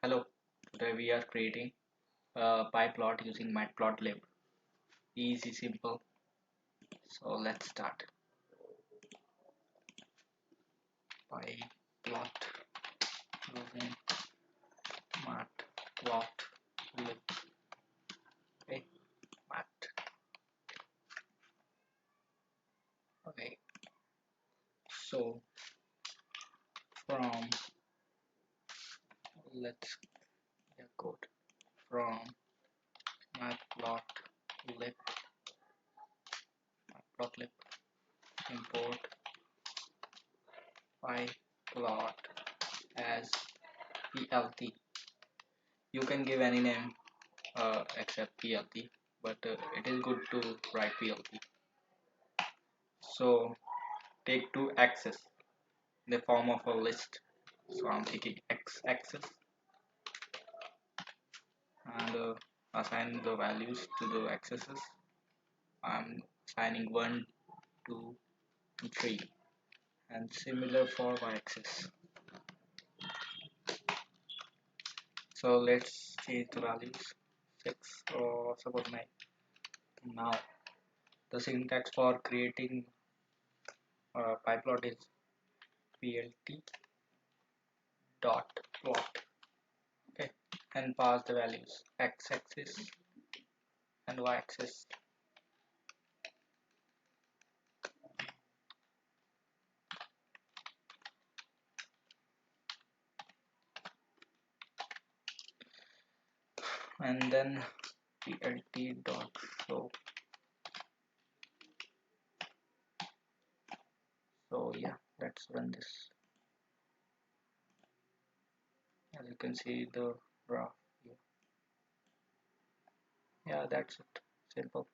Hello, today we are creating a Pyplot using Matplotlib. Easy, simple. So let's start. Pyplot using Matplotlib. Okay, Mat. Okay, so from let's get code from Matplotlib. Matplotlib import Pyplot as PLT. You can give any name except PLT, but it is good to write PLT. So take two axes in the form of a list. So I'm taking x axis and assign the values to the axes. I'm assigning 1, 2, and 3, and similar for y axis. So let's change the values 6 or suppose 9. Now the syntax for creating pyplot is plt dot plot. Okay, and pass the values x axis and y axis. And then plt dot show. So yeah, let's run this. As you can see the graph here. Yeah, that's it. Simple.